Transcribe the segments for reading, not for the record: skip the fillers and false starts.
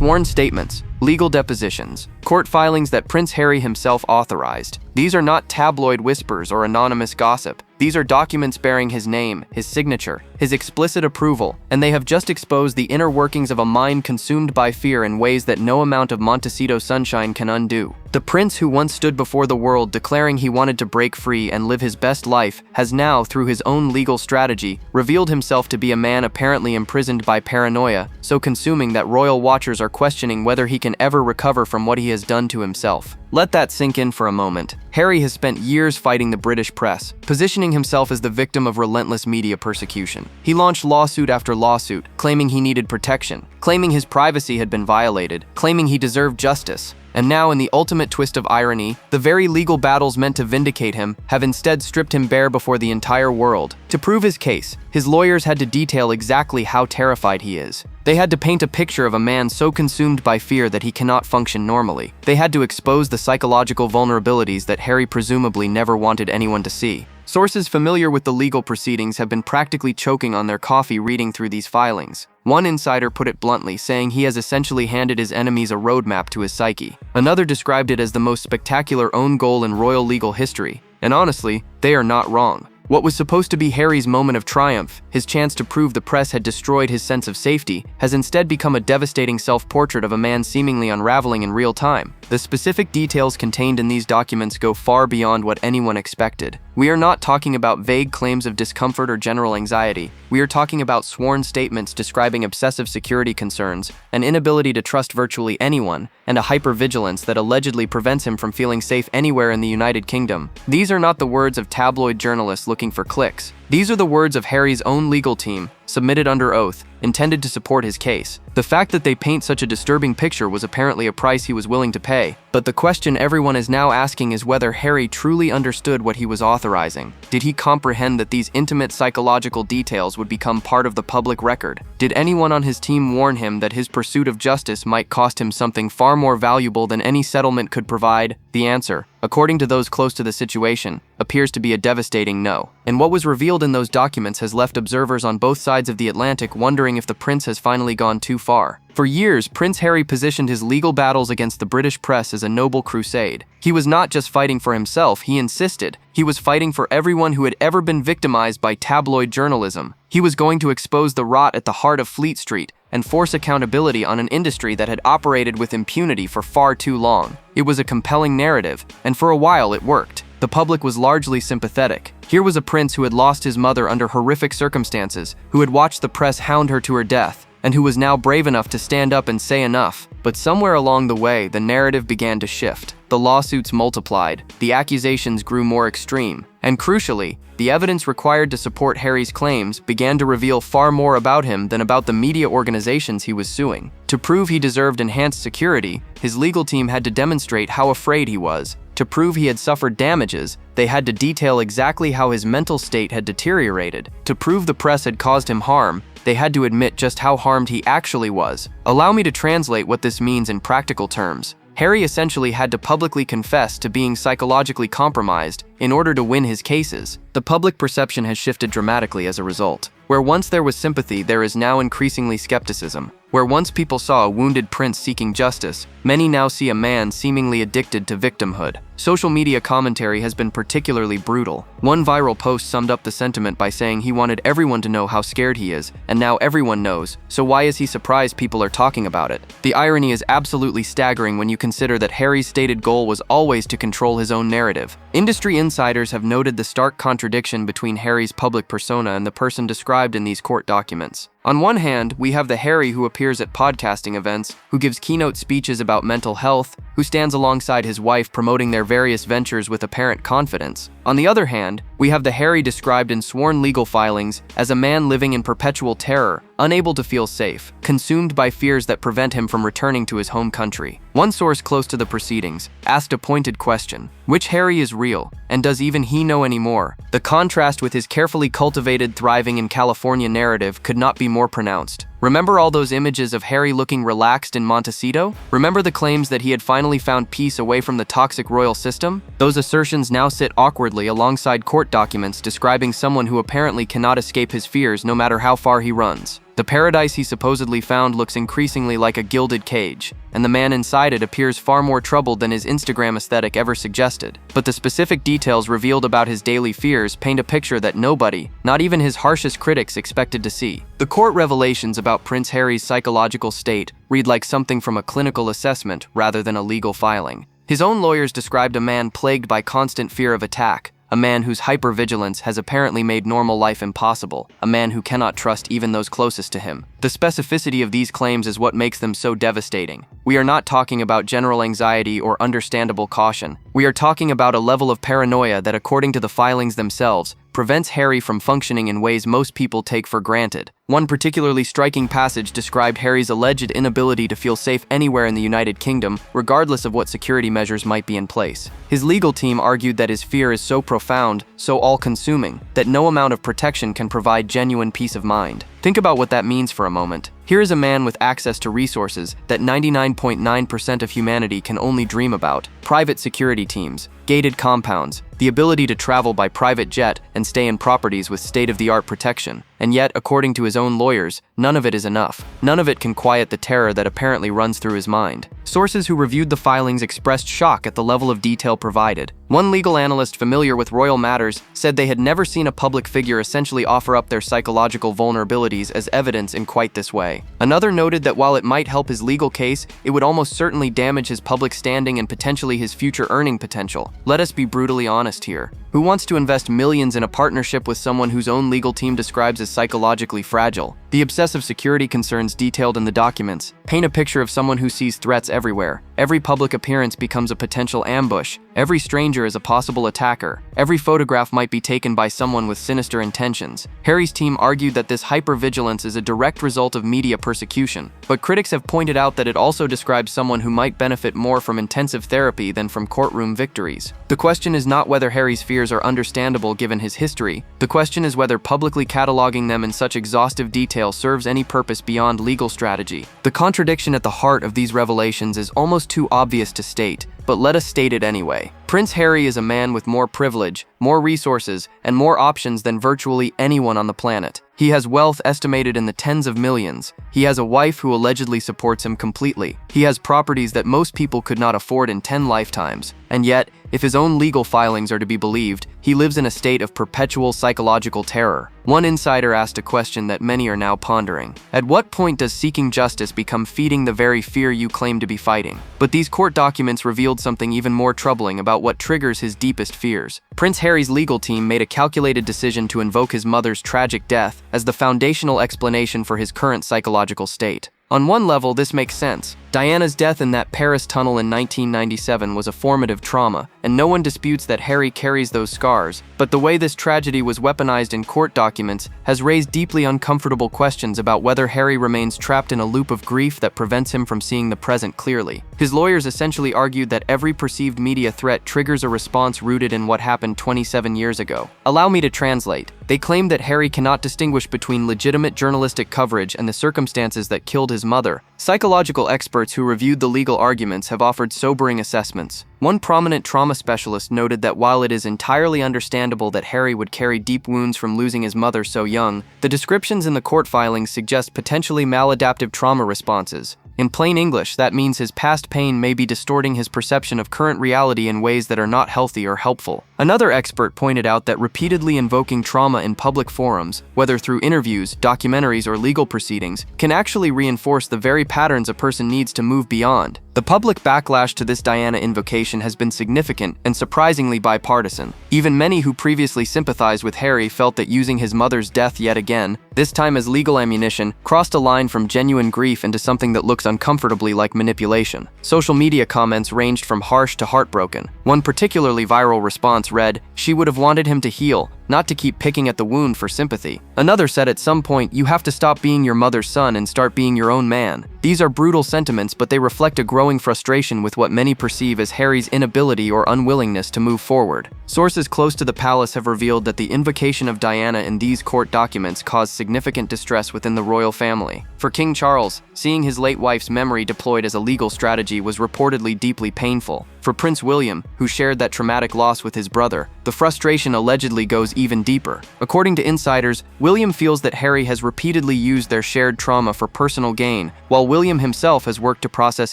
Sworn statements, legal depositions, court filings that Prince Harry himself authorized. These are not tabloid whispers or anonymous gossip. These are documents bearing his name, his signature, his explicit approval, and they have just exposed the inner workings of a mind consumed by fear in ways that no amount of Montecito sunshine can undo. The prince who once stood before the world declaring he wanted to break free and live his best life has now, through his own legal strategy, revealed himself to be a man apparently imprisoned by paranoia, so consuming that royal watchers are questioning whether he can ever recover from what he has done to himself. Let that sink in for a moment. Harry has spent years fighting the British press, positioning himself as the victim of relentless media persecution. He launched lawsuit after lawsuit, claiming he needed protection, claiming his privacy had been violated, claiming he deserved justice. And now, in the ultimate twist of irony, the very legal battles meant to vindicate him have instead stripped him bare before the entire world. To prove his case, his lawyers had to detail exactly how terrified he is. They had to paint a picture of a man so consumed by fear that he cannot function normally. They had to expose the psychological vulnerabilities that Harry presumably never wanted anyone to see. Sources familiar with the legal proceedings have been practically choking on their coffee reading through these filings. One insider put it bluntly, saying he has essentially handed his enemies a roadmap to his psyche. Another described it as the most spectacular own goal in royal legal history. And honestly, they are not wrong. What was supposed to be Harry's moment of triumph, his chance to prove the press had destroyed his sense of safety, has instead become a devastating self-portrait of a man seemingly unraveling in real time. The specific details contained in these documents go far beyond what anyone expected. We are not talking about vague claims of discomfort or general anxiety. We are talking about sworn statements describing obsessive security concerns, an inability to trust virtually anyone, and a hypervigilance that allegedly prevents him from feeling safe anywhere in the United Kingdom. These are not the words of tabloid journalists looking for clicks. These are the words of Harry's own legal team, submitted under oath, intended to support his case. The fact that they paint such a disturbing picture was apparently a price he was willing to pay, but the question everyone is now asking is whether Harry truly understood what he was authorizing. Did he comprehend that these intimate psychological details would become part of the public record? Did anyone on his team warn him that his pursuit of justice might cost him something far more valuable than any settlement could provide? The answer, according to those close to the situation, appears to be a devastating no. And what was revealed in those documents has left observers on both sides of the Atlantic wondering if the prince has finally gone too far. For years, Prince Harry positioned his legal battles against the British press as a noble crusade. He was not just fighting for himself, he insisted. He was fighting for everyone who had ever been victimized by tabloid journalism. He was going to expose the rot at the heart of Fleet Street and force accountability on an industry that had operated with impunity for far too long. It was a compelling narrative, and for a while it worked. The public was largely sympathetic. Here was a prince who had lost his mother under horrific circumstances, who had watched the press hound her to her death, and who was now brave enough to stand up and say enough. But somewhere along the way, the narrative began to shift. The lawsuits multiplied, the accusations grew more extreme, and crucially, the evidence required to support Harry's claims began to reveal far more about him than about the media organizations he was suing. To prove he deserved enhanced security, his legal team had to demonstrate how afraid he was. To prove he had suffered damages, they had to detail exactly how his mental state had deteriorated. To prove the press had caused him harm, they had to admit just how harmed he actually was. Allow me to translate what this means in practical terms. Harry essentially had to publicly confess to being psychologically compromised in order to win his cases. The public perception has shifted dramatically as a result. Where once there was sympathy, there is now increasingly skepticism. Where once people saw a wounded prince seeking justice, many now see a man seemingly addicted to victimhood. Social media commentary has been particularly brutal. One viral post summed up the sentiment by saying he wanted everyone to know how scared he is, and now everyone knows, so why is he surprised people are talking about it? The irony is absolutely staggering when you consider that Harry's stated goal was always to control his own narrative. Industry insiders have noted the stark contradiction between Harry's public persona and the person described in these court documents. On one hand, we have the Harry who appears at podcasting events, who gives keynote speeches about mental health, who stands alongside his wife promoting their various ventures with apparent confidence. On the other hand, we have the Harry described in sworn legal filings as a man living in perpetual terror, unable to feel safe, consumed by fears that prevent him from returning to his home country. One source close to the proceedings asked a pointed question: which Harry is real, and does even he know anymore? The contrast with his carefully cultivated, thriving in California narrative could not be more pronounced. Remember all those images of Harry looking relaxed in Montecito? Remember the claims that he had finally found peace away from the toxic royal system? Those assertions now sit awkwardly alongside court documents describing someone who apparently cannot escape his fears no matter how far he runs. The paradise he supposedly found looks increasingly like a gilded cage, and the man inside it appears far more troubled than his Instagram aesthetic ever suggested. But the specific details revealed about his daily fears paint a picture that nobody, not even his harshest critics, expected to see. The court revelations about Prince Harry's psychological state read like something from a clinical assessment rather than a legal filing. His own lawyers described a man plagued by constant fear of attack, a man whose hypervigilance has apparently made normal life impossible, a man who cannot trust even those closest to him. The specificity of these claims is what makes them so devastating. We are not talking about general anxiety or understandable caution. We are talking about a level of paranoia that, according to the filings themselves, prevents Harry from functioning in ways most people take for granted. One particularly striking passage described Harry's alleged inability to feel safe anywhere in the United Kingdom, regardless of what security measures might be in place. His legal team argued that his fear is so profound, so all-consuming, that no amount of protection can provide genuine peace of mind. Think about what that means for a moment. Here is a man with access to resources that 99.9% of humanity can only dream about: private security teams, gated compounds, the ability to travel by private jet and stay in properties with state-of-the-art protection. And yet, according to his own lawyers, none of it is enough. None of it can quiet the terror that apparently runs through his mind. Sources who reviewed the filings expressed shock at the level of detail provided. One legal analyst familiar with royal matters said they had never seen a public figure essentially offer up their psychological vulnerabilities as evidence in quite this way. Another noted that while it might help his legal case, it would almost certainly damage his public standing and potentially his future earning potential. Let us be brutally honest here. Who wants to invest millions in a partnership with someone whose own legal team describes as psychologically fragile? The obsessive security concerns detailed in the documents paint a picture of someone who sees threats everywhere. Every public appearance becomes a potential ambush. Every stranger is a possible attacker. Every photograph might be taken by someone with sinister intentions. Harry's team argued that this hypervigilance is a direct result of media persecution, but critics have pointed out that it also describes someone who might benefit more from intensive therapy than from courtroom victories. The question is not whether Harry's fears are understandable given his history. The question is whether publicly cataloging them in such exhaustive detail serves any purpose beyond legal strategy. The contradiction at the heart of these revelations is almost too obvious to state, but let us state it anyway. Prince Harry is a man with more privilege, more resources, and more options than virtually anyone on the planet. He has wealth estimated in the tens of millions. He has a wife who allegedly supports him completely. He has properties that most people could not afford in 10 lifetimes. And yet, if his own legal filings are to be believed, he lives in a state of perpetual psychological terror. One insider asked a question that many are now pondering. At what point does seeking justice become feeding the very fear you claim to be fighting? But these court documents revealed something even more troubling about what triggers his deepest fears. Prince Harry's legal team made a calculated decision to invoke his mother's tragic death as the foundational explanation for his current psychological state. On one level, this makes sense. Diana's death in that Paris tunnel in 1997 was a formative trauma, and no one disputes that Harry carries those scars. But the way this tragedy was weaponized in court documents has raised deeply uncomfortable questions about whether Harry remains trapped in a loop of grief that prevents him from seeing the present clearly. His lawyers essentially argued that every perceived media threat triggers a response rooted in what happened 27 years ago. Allow me to translate. They claim that Harry cannot distinguish between legitimate journalistic coverage and the circumstances that killed his mother. Psychological experts who reviewed the legal arguments have offered sobering assessments. One prominent trauma specialist noted that while it is entirely understandable that Harry would carry deep wounds from losing his mother so young, the descriptions in the court filings suggest potentially maladaptive trauma responses. In plain English, that means his past pain may be distorting his perception of current reality in ways that are not healthy or helpful. Another expert pointed out that repeatedly invoking trauma in public forums, whether through interviews, documentaries, or legal proceedings, can actually reinforce the very patterns a person needs to move beyond. The public backlash to this Diana invocation has been significant and surprisingly bipartisan. Even many who previously sympathized with Harry felt that using his mother's death yet again, this time as legal ammunition, crossed a line from genuine grief into something that looks uncomfortably like manipulation. Social media comments ranged from harsh to heartbroken. One particularly viral response read, "She would have wanted him to heal, not to keep picking at the wound for sympathy." Another said, "At some point, you have to stop being your mother's son and start being your own man." These are brutal sentiments, but they reflect a growing frustration with what many perceive as Harry's inability or unwillingness to move forward. Sources close to the palace have revealed that the invocation of Diana in these court documents caused significant distress within the royal family. For King Charles, seeing his late wife's memory deployed as a legal strategy was reportedly deeply painful. For Prince William, who shared that traumatic loss with his brother, the frustration allegedly goes goes even deeper. According to insiders, William feels that Harry has repeatedly used their shared trauma for personal gain, while William himself has worked to process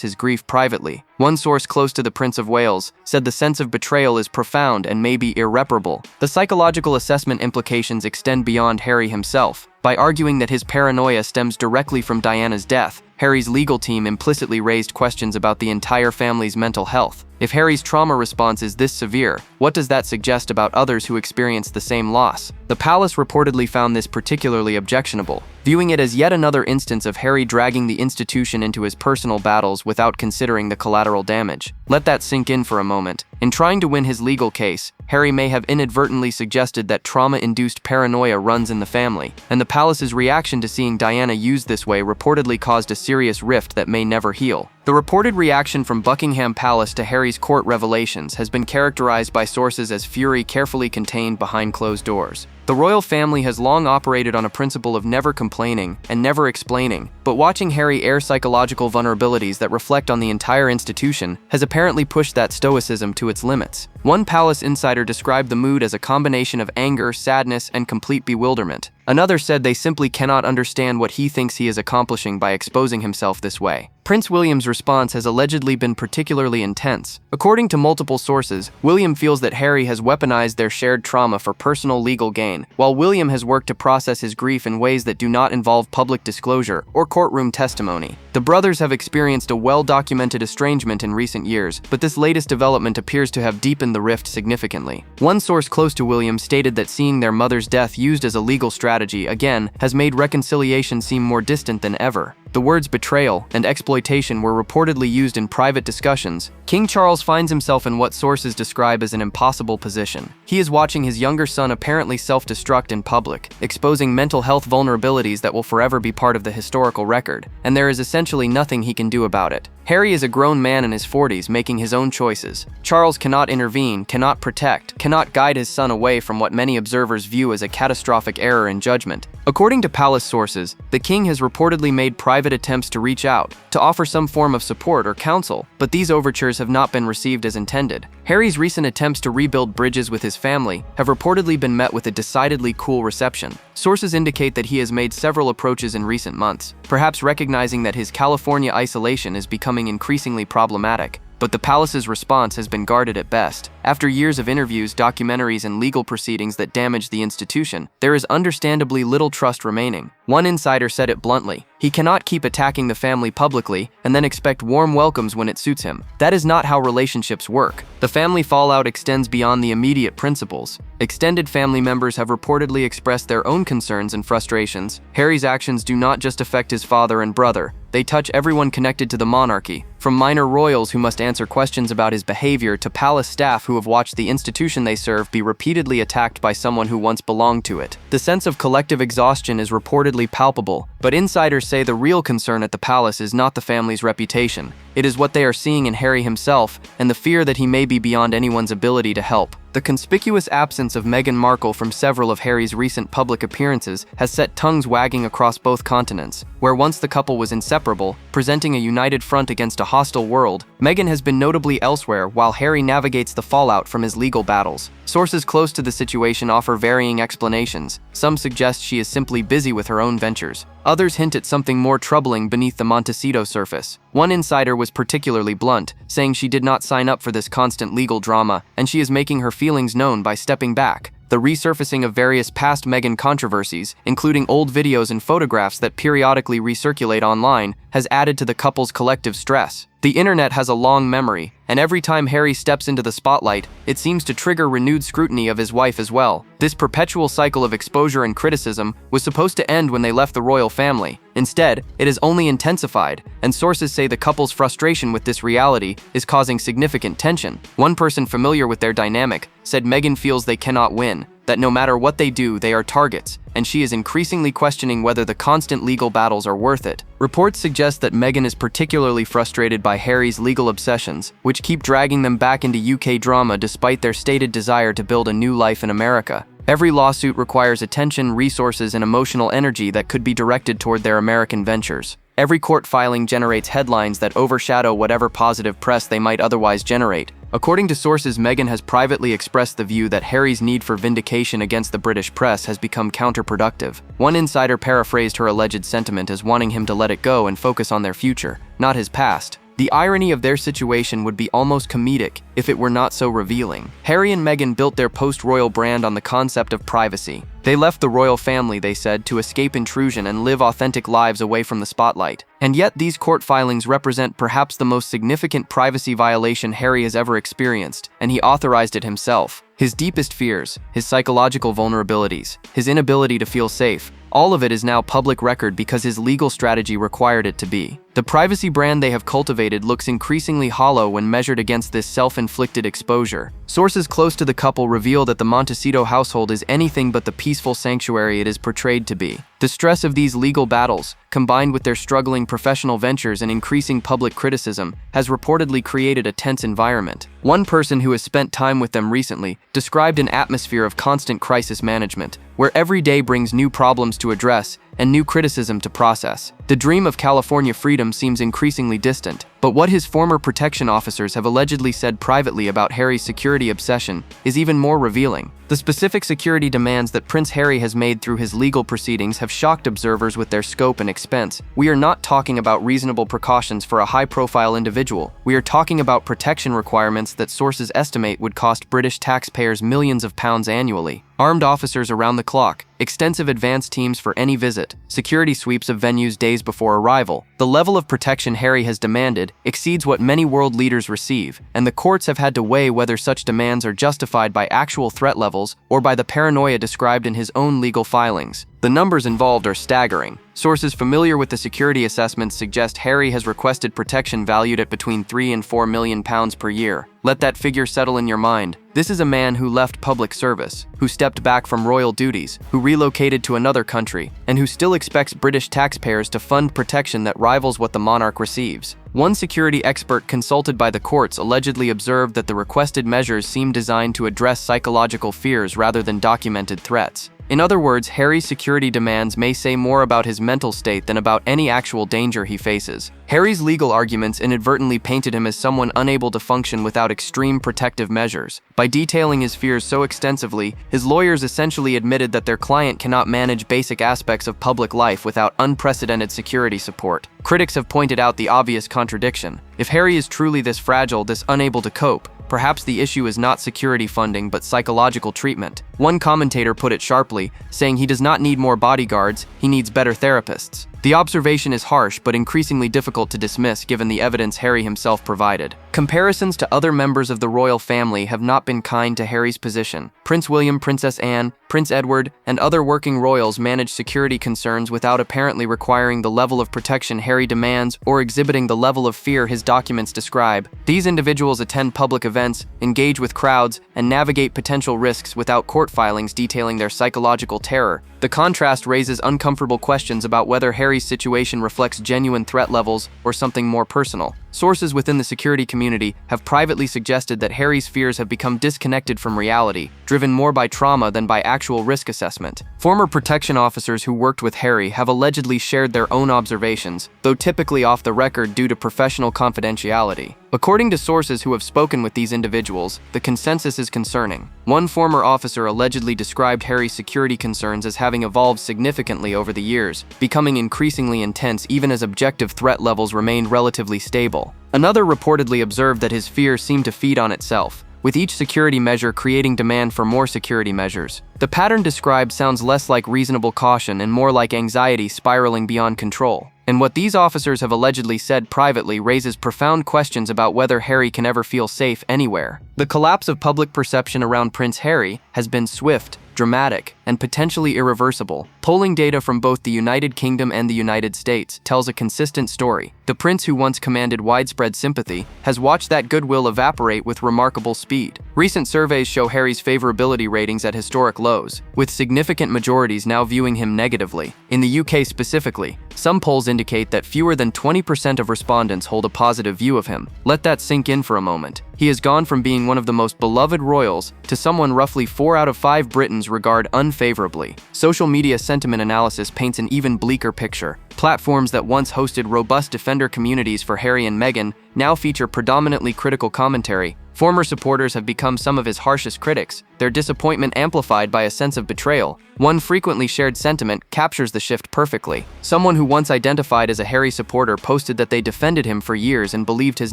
his grief privately. One source close to the Prince of Wales said the sense of betrayal is profound and may be irreparable. The psychological assessment implications extend beyond Harry himself. By arguing that his paranoia stems directly from Diana's death, Harry's legal team implicitly raised questions about the entire family's mental health. If Harry's trauma response is this severe, what does that suggest about others who experience the same loss? The palace reportedly found this particularly objectionable, viewing it as yet another instance of Harry dragging the institution into his personal battles without considering the collateral damage. Let that sink in for a moment. In trying to win his legal case, Harry may have inadvertently suggested that trauma-induced paranoia runs in the family, and the palace's reaction to seeing Diana used this way reportedly caused a serious rift that may never heal. The reported reaction from Buckingham Palace to Harry's court revelations has been characterized by sources as fury carefully contained behind closed doors. The royal family has long operated on a principle of never complaining and never explaining, but watching Harry air psychological vulnerabilities that reflect on the entire institution has apparently pushed that stoicism to its limits. One palace insider described the mood as a combination of anger, sadness, and complete bewilderment. Another said they simply cannot understand what he thinks he is accomplishing by exposing himself this way. Prince William's response has allegedly been particularly intense. According to multiple sources, William feels that Harry has weaponized their shared trauma for personal legal gain, while William has worked to process his grief in ways that do not involve public disclosure or courtroom testimony. The brothers have experienced a well-documented estrangement in recent years, but this latest development appears to have deepened the rift significantly. One source close to William stated that seeing their mother's death used as a legal strategy again has made reconciliation seem more distant than ever. The words betrayal and exploitation were reportedly used in private discussions. King Charles finds himself in what sources describe as an impossible position. He is watching his younger son apparently self-destruct in public, exposing mental health vulnerabilities that will forever be part of the historical record, and there is essentially nothing he can do about it. Harry is a grown man in his 40s making his own choices. Charles cannot intervene, cannot protect, cannot guide his son away from what many observers view as a catastrophic error in judgment. According to palace sources, the king has reportedly made private attempts to reach out, to offer some form of support or counsel, but these overtures have not been received as intended. Harry's recent attempts to rebuild bridges with his family have reportedly been met with a decidedly cool reception. Sources indicate that he has made several approaches in recent months, perhaps recognizing that his California isolation is becoming increasingly problematic. But the palace's response has been guarded at best. After years of interviews, documentaries, and legal proceedings that damaged the institution, there is understandably little trust remaining. One insider said it bluntly: he cannot keep attacking the family publicly and then expect warm welcomes when it suits him. That is not how relationships work. The family fallout extends beyond the immediate principals. Extended family members have reportedly expressed their own concerns and frustrations. Harry's actions do not just affect his father and brother. They touch everyone connected to the monarchy, from minor royals who must answer questions about his behavior to palace staff who have watched the institution they serve be repeatedly attacked by someone who once belonged to it. The sense of collective exhaustion is reportedly palpable, but insiders say the real concern at the palace is not the family's reputation. It is what they are seeing in Harry himself and the fear that he may be beyond anyone's ability to help. The conspicuous absence of Meghan Markle from several of Harry's recent public appearances has set tongues wagging across both continents. Where once the couple was inseparable, presenting a united front against a hostile world, Meghan has been notably elsewhere while Harry navigates the fallout from his legal battles. Sources close to the situation offer varying explanations. Some suggest she is simply busy with her own ventures. Others hint at something more troubling beneath the Montecito surface. One insider was particularly blunt, saying she did not sign up for this constant legal drama, and she is making her feelings known by stepping back. The resurfacing of various past Meghan controversies, including old videos and photographs that periodically recirculate online, has added to the couple's collective stress. The internet has a long memory, and every time Harry steps into the spotlight, it seems to trigger renewed scrutiny of his wife as well. This perpetual cycle of exposure and criticism was supposed to end when they left the royal family. Instead, it has only intensified, and sources say the couple's frustration with this reality is causing significant tension. One person familiar with their dynamic said Meghan feels they cannot win, that no matter what they do, they are targets, and she is increasingly questioning whether the constant legal battles are worth it. Reports suggest that Meghan is particularly frustrated by Harry's legal obsessions, which keep dragging them back into UK drama despite their stated desire to build a new life in America. Every lawsuit requires attention, resources, and emotional energy that could be directed toward their American ventures. Every court filing generates headlines that overshadow whatever positive press they might otherwise generate. According to sources, Meghan has privately expressed the view that Harry's need for vindication against the British press has become counterproductive. One insider paraphrased her alleged sentiment as wanting him to let it go and focus on their future, not his past. The irony of their situation would be almost comedic if it were not so revealing. Harry and Meghan built their post-royal brand on the concept of privacy. They left the royal family, they said, to escape intrusion and live authentic lives away from the spotlight. And yet these court filings represent perhaps the most significant privacy violation Harry has ever experienced, and he authorized it himself. His deepest fears, his psychological vulnerabilities, his inability to feel safe, all of it is now public record because his legal strategy required it to be. The privacy brand they have cultivated looks increasingly hollow when measured against this self-inflicted exposure. Sources close to the couple reveal that the Montecito household is anything but the peaceful sanctuary it is portrayed to be. The stress of these legal battles, combined with their struggling professional ventures and increasing public criticism, has reportedly created a tense environment. One person who has spent time with them recently described an atmosphere of constant crisis management, where every day brings new problems to address and new criticism to process. The dream of California freedom seems increasingly distant, but what his former protection officers have allegedly said privately about Harry's security obsession is even more revealing. The specific security demands that Prince Harry has made through his legal proceedings have shocked observers with their scope and expense. We are not talking about reasonable precautions for a high-profile individual. We are talking about protection requirements that sources estimate would cost British taxpayers millions of pounds annually. Armed officers around the clock, extensive advance teams for any visit, security sweeps of venues days before arrival. The level of protection Harry has demanded exceeds what many world leaders receive, and the courts have had to weigh whether such demands are justified by actual threat levels or by the paranoia described in his own legal filings. The numbers involved are staggering. Sources familiar with the security assessments suggest Harry has requested protection valued at between £3 and £4 million per year. Let that figure settle in your mind. This is a man who left public service, who stepped back from royal duties, who relocated to another country, and who still expects British taxpayers to fund protection that rivals what the monarch receives. One security expert consulted by the courts allegedly observed that the requested measures seem designed to address psychological fears rather than documented threats. In other words, Harry's security demands may say more about his mental state than about any actual danger he faces. Harry's legal arguments inadvertently painted him as someone unable to function without extreme protective measures. By detailing his fears so extensively, his lawyers essentially admitted that their client cannot manage basic aspects of public life without unprecedented security support. Critics have pointed out the obvious contradiction. If Harry is truly this fragile, this unable to cope, perhaps the issue is not security funding but psychological treatment. One commentator put it sharply, saying he does not need more bodyguards, he needs better therapists. The observation is harsh but increasingly difficult to dismiss given the evidence Harry himself provided. Comparisons to other members of the royal family have not been kind to Harry's position. Prince William, Princess Anne, Prince Edward, and other working royals manage security concerns without apparently requiring the level of protection Harry demands or exhibiting the level of fear his documents describe. These individuals attend public events, engage with crowds, and navigate potential risks without court filings detailing their psychological terror. The contrast raises uncomfortable questions about whether Harry's situation reflects genuine threat levels or something more personal. Sources within the security community have privately suggested that Harry's fears have become disconnected from reality, driven more by trauma than by actual risk assessment. Former protection officers who worked with Harry have allegedly shared their own observations, though typically off the record due to professional confidentiality. According to sources who have spoken with these individuals, the consensus is concerning. One former officer allegedly described Harry's security concerns as having evolved significantly over the years, becoming increasingly intense even as objective threat levels remained relatively stable. Another reportedly observed that his fear seemed to feed on itself, with each security measure creating demand for more security measures. The pattern described sounds less like reasonable caution and more like anxiety spiraling beyond control. And what these officers have allegedly said privately raises profound questions about whether Harry can ever feel safe anywhere. The collapse of public perception around Prince Harry has been swift, dramatic, and potentially irreversible. Polling data from both the United Kingdom and the United States tells a consistent story. The prince, who once commanded widespread sympathy, has watched that goodwill evaporate with remarkable speed. Recent surveys show Harry's favorability ratings at historic lows, with significant majorities now viewing him negatively. In the UK specifically, some polls indicate that fewer than 20% of respondents hold a positive view of him. Let that sink in for a moment. He has gone from being one of the most beloved royals to someone roughly 4 out of 5 Britons regard unfavorably. Social media sentiment analysis paints an even bleaker picture. Platforms that once hosted robust defender communities for Harry and Meghan now feature predominantly critical commentary, Former supporters have become some of his harshest critics, their disappointment amplified by a sense of betrayal. One frequently shared sentiment captures the shift perfectly. Someone who once identified as a Harry supporter posted that they defended him for years and believed his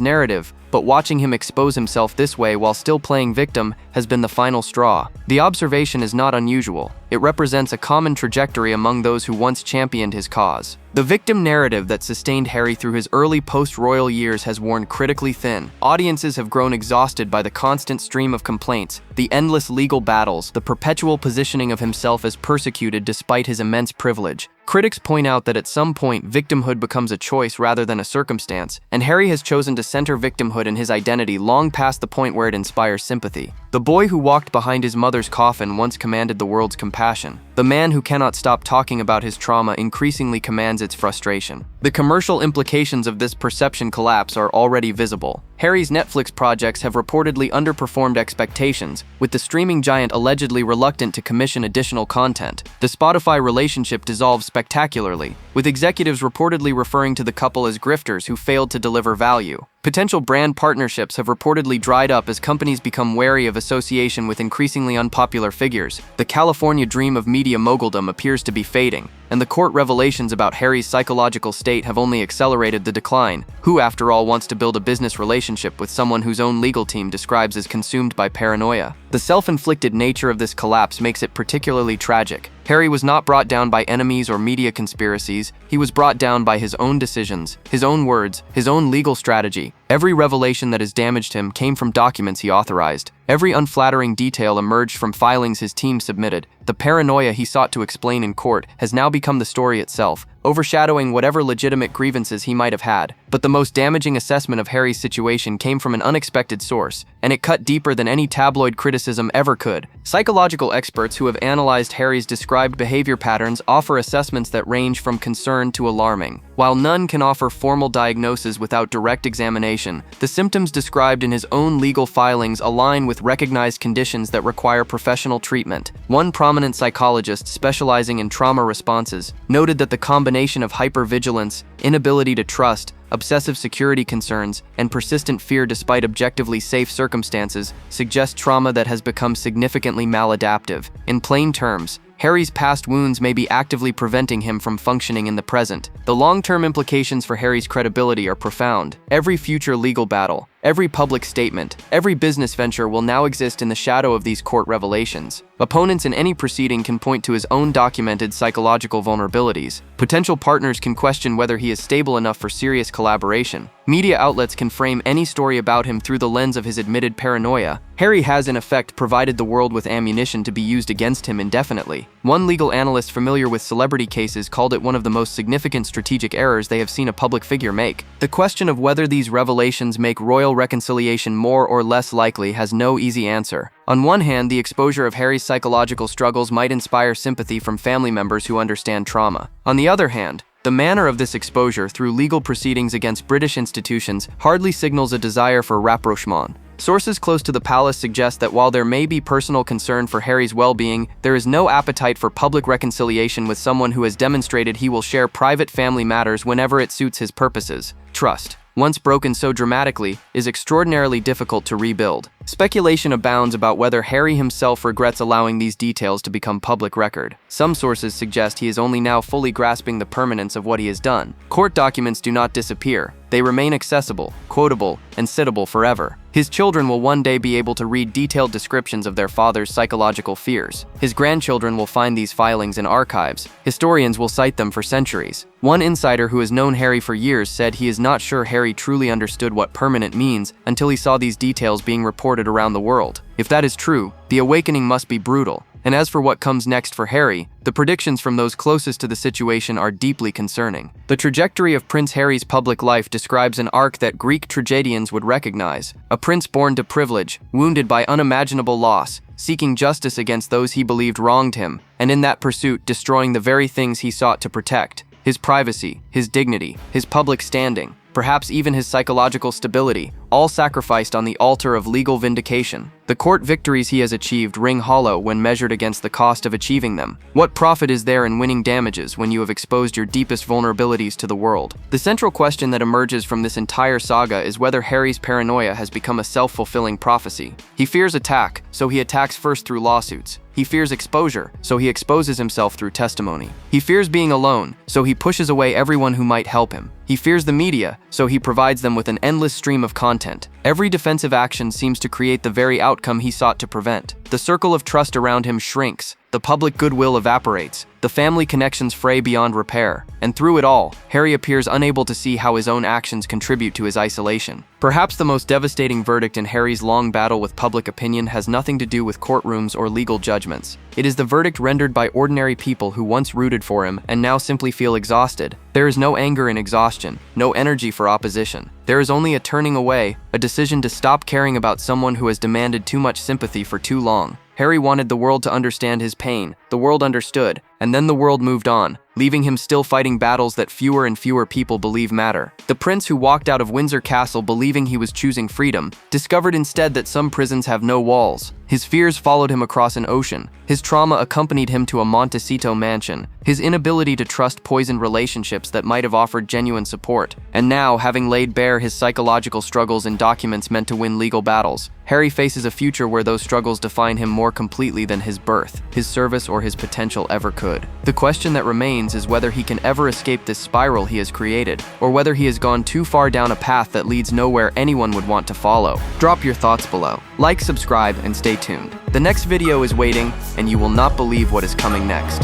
narrative, but watching him expose himself this way while still playing victim has been the final straw. The observation is not unusual. It represents a common trajectory among those who once championed his cause. The victim narrative that sustained Harry through his early post-royal years has worn critically thin. Audiences have grown exhausted by the constant stream of complaints, the endless legal battles, the perpetual positioning of himself as persecuted despite his immense privilege. Critics point out that at some point, victimhood becomes a choice rather than a circumstance, and Harry has chosen to center victimhood in his identity long past the point where it inspires sympathy. The boy who walked behind his mother's coffin once commanded the world's compassion. The man who cannot stop talking about his trauma increasingly commands its frustration. The commercial implications of this perception collapse are already visible. Harry's Netflix projects have reportedly underperformed expectations, with the streaming giant allegedly reluctant to commission additional content. The Spotify relationship dissolved spectacularly, with executives reportedly referring to the couple as grifters who failed to deliver value. Potential brand partnerships have reportedly dried up as companies become wary of association with increasingly unpopular figures. The California dream of media moguldom appears to be fading, and the court revelations about Harry's psychological state have only accelerated the decline. Who, after all, wants to build a business relationship with someone whose own legal team describes as consumed by paranoia? The self-inflicted nature of this collapse makes it particularly tragic. Harry was not brought down by enemies or media conspiracies. He was brought down by his own decisions, his own words, his own legal strategy. Every revelation that has damaged him came from documents he authorized. Every unflattering detail emerged from filings his team submitted. The paranoia he sought to explain in court has now become the story itself, overshadowing whatever legitimate grievances he might have had. But the most damaging assessment of Harry's situation came from an unexpected source, and it cut deeper than any tabloid criticism ever could. Psychological experts who have analyzed Harry's described behavior patterns offer assessments that range from concern to alarming. While none can offer formal diagnosis without direct examination, the symptoms described in his own legal filings align with recognized conditions that require professional treatment. One prominent psychologist specializing in trauma responses noted that the combination of hypervigilance, inability to trust, obsessive security concerns, and persistent fear despite objectively safe circumstances suggest trauma that has become significantly maladaptive. In plain terms, Harry's past wounds may be actively preventing him from functioning in the present. The long-term implications for Harry's credibility are profound. Every future legal battle, every public statement, every business venture will now exist in the shadow of these court revelations. Opponents in any proceeding can point to his own documented psychological vulnerabilities. Potential partners can question whether he is stable enough for serious collaboration. Media outlets can frame any story about him through the lens of his admitted paranoia. Harry has, in effect, provided the world with ammunition to be used against him indefinitely. One legal analyst familiar with celebrity cases called it one of the most significant strategic errors they have seen a public figure make. The question of whether these revelations make royal reconciliation more or less likely has no easy answer. On one hand, the exposure of Harry's psychological struggles might inspire sympathy from family members who understand trauma. On the other hand, the manner of this exposure through legal proceedings against British institutions hardly signals a desire for rapprochement. Sources close to the palace suggest that while there may be personal concern for Harry's well-being, there is no appetite for public reconciliation with someone who has demonstrated he will share private family matters whenever it suits his purposes. Trust, once broken so dramatically, is extraordinarily difficult to rebuild. Speculation abounds about whether Harry himself regrets allowing these details to become public record. Some sources suggest he is only now fully grasping the permanence of what he has done. Court documents do not disappear. They remain accessible, quotable, and citable forever. His children will one day be able to read detailed descriptions of their father's psychological fears. His grandchildren will find these filings in archives. Historians will cite them for centuries. One insider who has known Harry for years said he is not sure Harry truly understood what permanent means until he saw these details being reported around the world. If that is true, the awakening must be brutal. And as for what comes next for Harry, the predictions from those closest to the situation are deeply concerning. The trajectory of Prince Harry's public life describes an arc that Greek tragedians would recognize. A prince born to privilege, wounded by unimaginable loss, seeking justice against those he believed wronged him, and in that pursuit destroying the very things he sought to protect: his privacy, his dignity, his public standing, perhaps even his psychological stability. all sacrificed on the altar of legal vindication. The court victories he has achieved ring hollow when measured against the cost of achieving them. What profit is there in winning damages when you have exposed your deepest vulnerabilities to the world? The central question that emerges from this entire saga is whether Harry's paranoia has become a self-fulfilling prophecy. He fears attack, so he attacks first through lawsuits. He fears exposure, so he exposes himself through testimony. He fears being alone, so he pushes away everyone who might help him. He fears the media, so he provides them with an endless stream of content. Every defensive action seems to create the very outcome he sought to prevent. The circle of trust around him shrinks, the public goodwill evaporates, the family connections fray beyond repair, and through it all, Harry appears unable to see how his own actions contribute to his isolation. Perhaps the most devastating verdict in Harry's long battle with public opinion has nothing to do with courtrooms or legal judgments. It is the verdict rendered by ordinary people who once rooted for him and now simply feel exhausted. There is no anger in exhaustion, no energy for opposition. There is only a turning away, a decision to stop caring about someone who has demanded too much sympathy for too long. Harry wanted the world to understand his pain. The world understood, and then the world moved on, leaving him still fighting battles that fewer and fewer people believe matter. The prince who walked out of Windsor Castle believing he was choosing freedom, discovered instead that some prisons have no walls. His fears followed him across an ocean. His trauma accompanied him to a Montecito mansion. His inability to trust poisoned relationships that might have offered genuine support. And now, having laid bare his psychological struggles in documents meant to win legal battles, Harry faces a future where those struggles define him more completely than his birth, his service, or his potential ever could. The question that remains is whether he can ever escape this spiral he has created, or whether he has gone too far down a path that leads nowhere anyone would want to follow. Drop your thoughts below. Like, subscribe, and stay tuned. The next video is waiting, and you will not believe what is coming next.